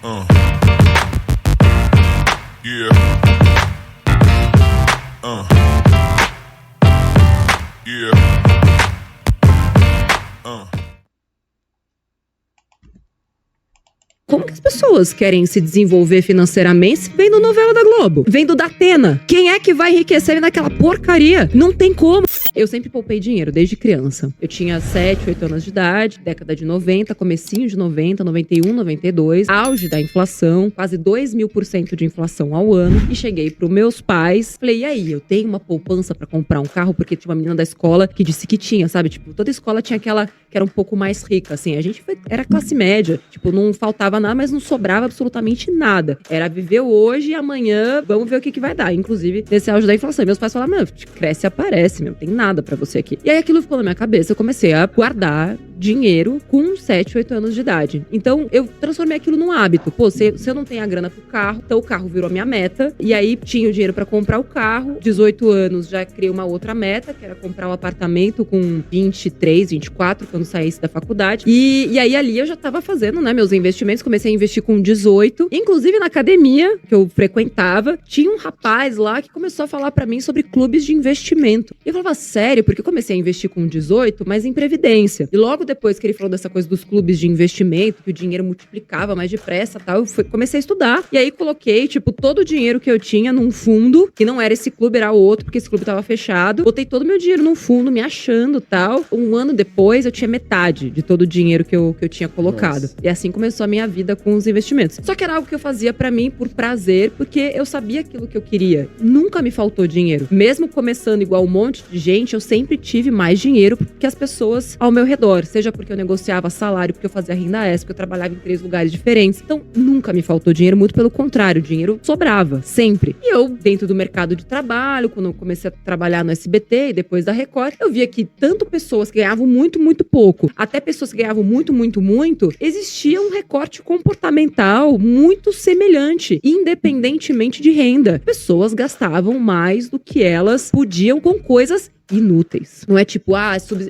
Yeah. Yeah. Como que as pessoas querem se desenvolver financeiramente vendo novela da Globo? Vendo da Atena? Quem é que vai enriquecer naquela porcaria? Não tem como. Eu sempre poupei dinheiro, desde criança. Eu tinha 7, 8 anos de idade, década de 90, comecinho de 90, 91, 92, auge da inflação, quase 2.000% de inflação ao ano. E cheguei pros meus pais, falei, e aí, eu tenho uma poupança pra comprar um carro? Porque tinha uma menina da escola que disse que tinha, sabe? Tipo, toda escola tinha aquela que era um pouco mais rica, assim. A gente era classe média, tipo, não faltava nada, mas não sobrava absolutamente nada. Era viver hoje e amanhã, vamos ver o que vai dar. Inclusive, nesse auge da inflação. E meus pais falaram, meu, cresce e aparece, meu, tem nada pra você aqui. E aí aquilo ficou na minha cabeça, eu comecei a guardar dinheiro com 7, 8 anos de idade. Então, eu transformei aquilo num hábito. Pô, se eu não tenho a grana pro carro, então o carro virou a minha meta. E aí, tinha o dinheiro pra comprar o carro. 18 anos, já criei uma outra meta, que era comprar um apartamento com 23, 24, quando saísse da faculdade. E aí, ali, eu já tava fazendo, né, meus investimentos. Comecei a investir com 18. Inclusive, na academia que eu frequentava, tinha um rapaz lá que começou a falar pra mim sobre clubes de investimento. E eu falava, sério? Porque eu comecei a investir com 18, mas em previdência. E logo depois que ele falou dessa coisa dos clubes de investimento, que o dinheiro multiplicava mais depressa e tal, eu comecei a estudar. E aí, coloquei, tipo, todo o dinheiro que eu tinha num fundo, que não era esse clube, era outro, porque esse clube tava fechado. Botei todo o meu dinheiro num fundo, me achando e tal. Um ano depois, eu tinha metade de todo o dinheiro que eu tinha colocado. Nossa. E assim começou a minha vida com os investimentos. Só que era algo que eu fazia pra mim por prazer, porque eu sabia aquilo que eu queria. Nunca me faltou dinheiro. Mesmo começando igual um monte de gente, eu sempre tive mais dinheiro que as pessoas ao meu redor. Seja porque eu negociava salário, porque eu fazia renda extra, porque eu trabalhava em 3 lugares diferentes. Então, nunca me faltou dinheiro, muito pelo contrário, o dinheiro sobrava, sempre. E eu, dentro do mercado de trabalho, quando eu comecei a trabalhar no SBT e depois da Record, eu via que tanto pessoas que ganhavam muito, muito pouco, até pessoas que ganhavam muito, muito, muito, existia um recorte comportamental muito semelhante, independentemente de renda. Pessoas gastavam mais do que elas podiam com coisas inúteis. Não é tipo,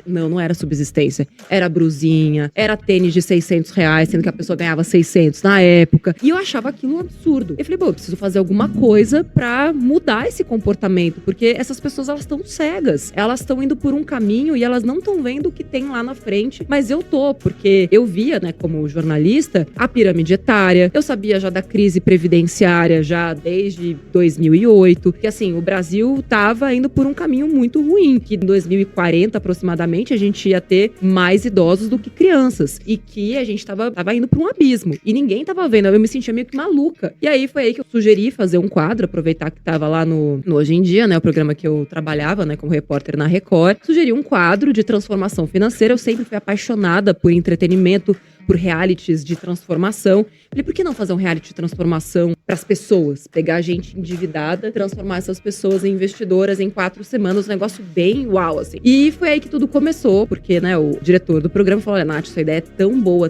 não era subsistência. Era brusinha, era tênis de R$600, sendo que a pessoa ganhava 600 na época. E eu achava aquilo um absurdo. Eu falei, eu preciso fazer alguma coisa pra mudar esse comportamento, porque essas pessoas, elas estão cegas. Elas estão indo por um caminho e elas não estão vendo o que tem lá na frente, mas eu tô, porque eu via, né, como jornalista, a pirâmide etária, eu sabia já da crise previdenciária já desde 2008, que assim, o Brasil tava indo por um caminho muito ruim, que em 2040 aproximadamente a gente ia ter mais idosos do que crianças e que a gente tava indo pra um abismo e ninguém tava vendo, eu me sentia meio que maluca. E aí foi aí que eu sugeri fazer um quadro, aproveitar que tava lá no Hoje em Dia, né, o programa que eu trabalhava, né, como repórter na Record, sugeri um quadro de transformação financeira. Eu sempre fui apaixonada por entretenimento, por realities de transformação. Falei, por que não fazer um reality de transformação pras pessoas? Pegar gente endividada, transformar essas pessoas em investidoras em 4 semanas, um negócio bem uau, assim. E foi aí que tudo começou, porque, né, o diretor do programa falou, Nath, essa ideia é tão boa,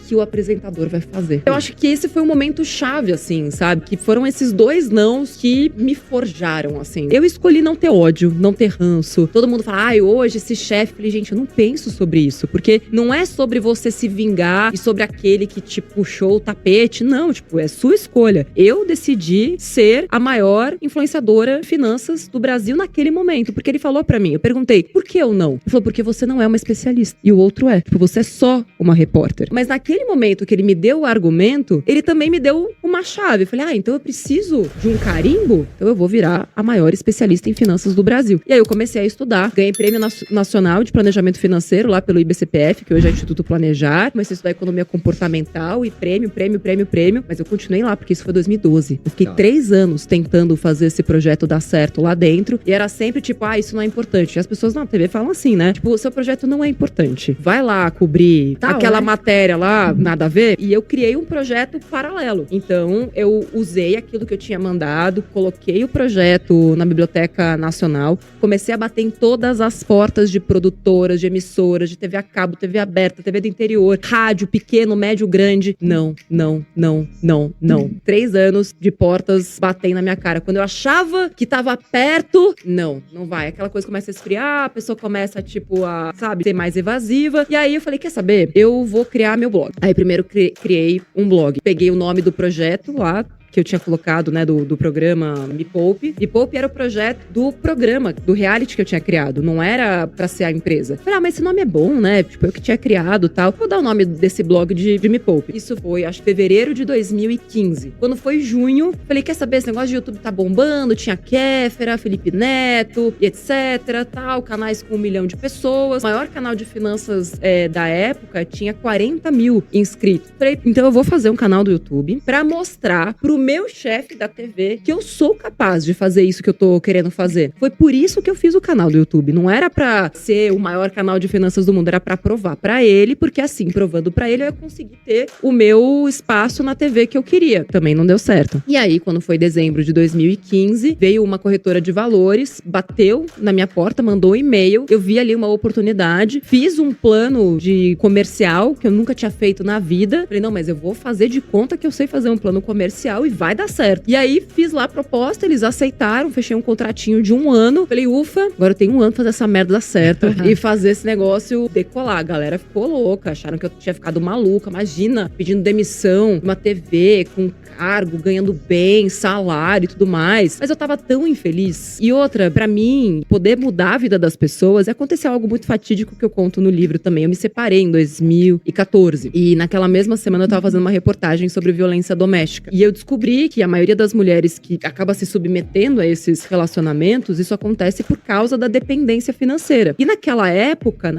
que o apresentador vai fazer. Eu acho que esse foi um momento chave, assim, sabe? Que foram esses 2 nãos que me forjaram, assim. Eu escolhi não ter ódio, não ter ranço. Todo mundo fala, hoje esse chefe. Falei, gente, eu não penso sobre isso, porque não é sobre você se vingar e sobre aquele que te puxou o tapete. Não, tipo, é sua escolha. Eu decidi ser a maior influenciadora de finanças do Brasil naquele momento, porque ele falou pra mim, eu perguntei, por que eu não? Ele falou, porque você não é uma especialista. E o outro é, tipo, você é só uma repórter. Mas naquele momento que ele me deu o argumento, ele também me deu uma chave. Eu falei, então eu preciso de um carimbo? Então eu vou virar a maior especialista em finanças do Brasil. E aí eu comecei a estudar, ganhei Prêmio Nacional de Planejamento Financeiro lá pelo IBCPF, que hoje é Instituto Planejar. Comecei a estudar economia comportamental e prêmio, mas eu continuei lá, porque isso foi 2012. Eu fiquei 3 anos tentando fazer esse projeto dar certo lá dentro, e era sempre tipo, isso não é importante. E as pessoas na TV falam assim, né? Tipo, o seu projeto não é importante. Vai lá cobrir aquela matéria lá, nada a ver. E eu criei um projeto paralelo. Então, eu usei aquilo que eu tinha mandado, coloquei o projeto na Biblioteca Nacional, comecei a bater em todas as portas de produtoras, de emissoras, de TV a cabo, TV aberta, TV do interior, rádio pequeno, médio, grande. Não. 3 anos de portas batendo na minha cara. Quando eu achava que tava perto, não vai. Aquela coisa começa a esfriar, a pessoa começa, tipo, a, sabe, ser mais evasiva. E aí eu falei, quer saber? Eu vou criar meu blog. Aí primeiro criei um blog. Peguei o nome do projeto lá, que eu tinha colocado, né, do programa Me Poupe. Me Poupe era o projeto do programa, do reality que eu tinha criado. Não era pra ser a empresa. Falei, mas esse nome é bom, né? Tipo, eu que tinha criado e tal. Vou dar o nome desse blog de Me Poupe. Isso foi, acho que fevereiro de 2015. Quando foi junho, falei, quer saber, esse negócio de YouTube tá bombando. Tinha Kéfera, Felipe Neto, e etc, tal. Canais com 1 milhão de pessoas. O maior canal de finanças da época tinha 40 mil inscritos. Falei, então eu vou fazer um canal do YouTube pra mostrar pro meu chefe da TV que eu sou capaz de fazer isso que eu tô querendo fazer. Foi por isso que eu fiz o canal do YouTube. Não era pra ser o maior canal de finanças do mundo, era pra provar pra ele, porque assim, provando pra ele, eu ia conseguir ter o meu espaço na TV que eu queria. Também não deu certo. E aí, quando foi dezembro de 2015, veio uma corretora de valores, bateu na minha porta, mandou um e-mail, eu vi ali uma oportunidade, fiz um plano de comercial que eu nunca tinha feito na vida. Falei, não, mas eu vou fazer de conta que eu sei fazer um plano comercial e vai dar certo. E aí, fiz lá a proposta, eles aceitaram, fechei um contratinho de 1 ano. Falei, ufa, agora eu tenho 1 ano pra fazer essa merda dar certo e fazer esse negócio decolar. A galera ficou louca, acharam que eu tinha ficado maluca. Imagina, pedindo demissão, uma TV com cargo, ganhando bem, salário e tudo mais. Mas eu tava tão infeliz. E outra, pra mim, poder mudar a vida das pessoas, aconteceu algo muito fatídico que eu conto no livro também. Eu me separei em 2014. E naquela mesma semana eu tava fazendo uma reportagem sobre violência doméstica. E eu descobri que a maioria das mulheres que acaba se submetendo a esses relacionamentos, isso acontece por causa da dependência financeira. E naquela época,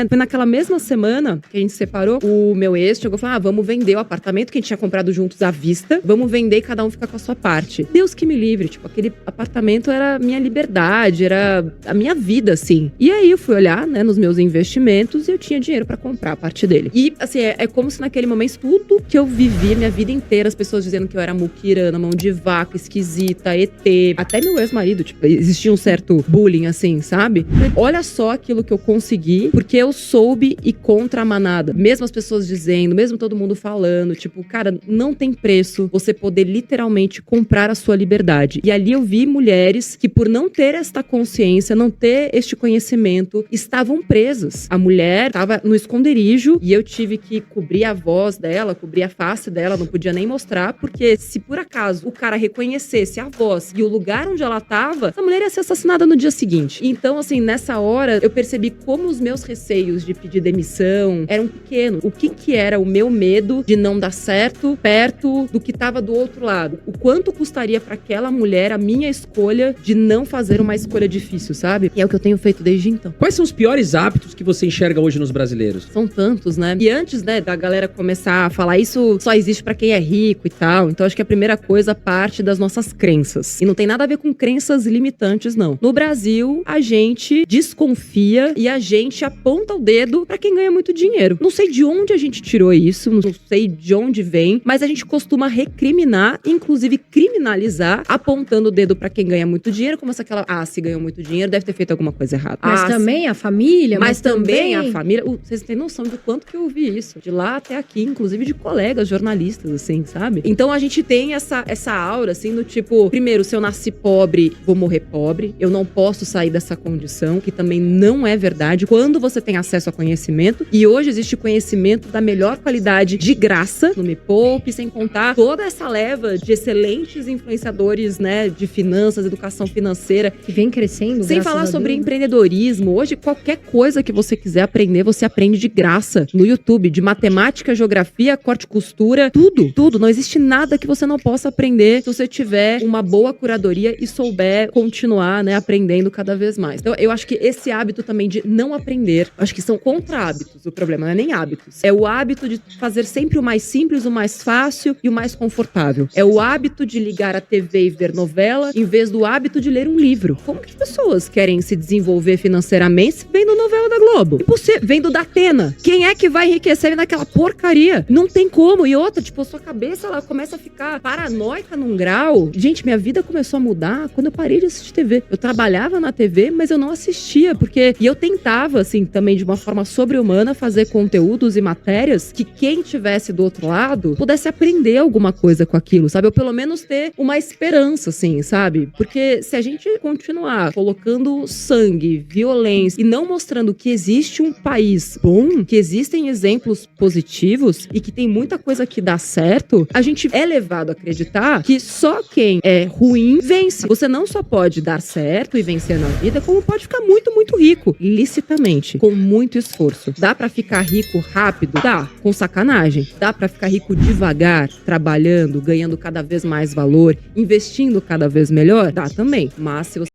foi naquela mesma semana que a gente se separou, o meu ex chegou e falou, vamos vender o apartamento que a gente tinha comprado juntos à vista, vamos vender e cada um fica com a sua parte. Deus que me livre, tipo, aquele apartamento era a minha liberdade, era a minha vida, assim. E aí eu fui olhar, né, nos meus investimentos e eu tinha dinheiro pra comprar a parte dele. E, assim, é como se naquele momento tudo que eu vivi, minha vida inteira, as pessoas dizendo que eu era muquirana, mão de vaca, esquisita, ET, até meu ex-marido, tipo, existia um certo bullying, assim, sabe? Olha só aquilo que eu consegui, porque eu soube ir contra a manada. Mesmo as pessoas dizendo, mesmo todo mundo falando, tipo, cara, não tem preço você poder literalmente comprar a sua liberdade. E ali eu vi mulheres que, por não ter esta consciência, não ter este conhecimento, estavam presas. A mulher estava no esconderijo e eu tive que cobrir a voz dela, cobrir a face dela, não podia nem mostrar, porque se por acaso o cara reconhecesse a voz e o lugar onde ela tava, essa mulher ia ser assassinada no dia seguinte. Então, assim, nessa hora, eu percebi como os meus receios de pedir demissão eram pequenos. O que era o meu medo de não dar certo perto do que tava do outro lado? O quanto custaria pra aquela mulher a minha escolha de não fazer uma escolha difícil, sabe? E é o que eu tenho feito desde então. Quais são os piores hábitos que você enxerga hoje nos brasileiros? São tantos, né? E antes, né, da galera começar a falar isso só existe pra quem é rico e tal, então acho que a primeira coisa parte das nossas crenças. E não tem nada a ver com crenças limitantes, não. No Brasil, a gente desconfia e a gente aponta o dedo pra quem ganha muito dinheiro. Não sei de onde a gente tirou isso, não sei de onde vem, mas a gente costuma recriminar, inclusive criminalizar, apontando o dedo pra quem ganha muito dinheiro, como se aquela, se ganhou muito dinheiro, deve ter feito alguma coisa errada. Mas também a família, mas também a família. Vocês têm noção do quanto que eu ouvi isso? De lá até aqui, inclusive de colegas jornalistas, assim, sabe? Então a gente tem essa aura, assim, do tipo, primeiro, se eu nasci pobre, vou morrer pobre, eu não posso sair dessa condição, que também não é verdade. Quando você tem acesso a conhecimento, e hoje existe conhecimento da melhor qualidade de graça, no Me Poupe, sem contar toda essa leva de excelentes influenciadores, né, de finanças, educação financeira. Que vem crescendo, sem falar sobre empreendedorismo. Hoje, qualquer coisa que você quiser aprender, você aprende de graça no YouTube, de matemática, geografia, corte e costura, tudo. Não existe nada que você não possa aprender se você tiver uma boa curadoria e souber continuar, né, aprendendo cada vez mais. Então, eu acho que esse hábito também de não aprender, acho que são contra-hábitos. O problema não é nem hábitos. É o hábito de fazer sempre o mais simples, o mais fácil e o mais confortável. É o hábito de ligar a TV e ver novela, em vez do hábito de ler um livro. Como que as pessoas querem se desenvolver financeiramente vendo novela da Globo? E você vendo da Atena? Quem é que vai enriquecer naquela porcaria? Não tem como. E outra, tipo, a sua cabeça, ela começa começa a ficar paranoica num grau. Gente, minha vida começou a mudar quando eu parei de assistir TV. Eu trabalhava na TV, mas eu não assistia, porque... E eu tentava, assim, também de uma forma sobre-humana, fazer conteúdos e matérias que quem tivesse do outro lado pudesse aprender alguma coisa com aquilo, sabe? Ou pelo menos ter uma esperança, assim, sabe? Porque se a gente continuar colocando sangue, violência e não mostrando que existe um país bom, que existem exemplos positivos e que tem muita coisa que dá certo, a gente é levado a acreditar que só quem é ruim vence. Você não só pode dar certo e vencer na vida, como pode ficar muito, muito rico, licitamente, com muito esforço. Dá pra ficar rico rápido? Dá, com sacanagem. Dá pra ficar rico devagar, trabalhando, ganhando cada vez mais valor, investindo cada vez melhor? Dá também. Mas se você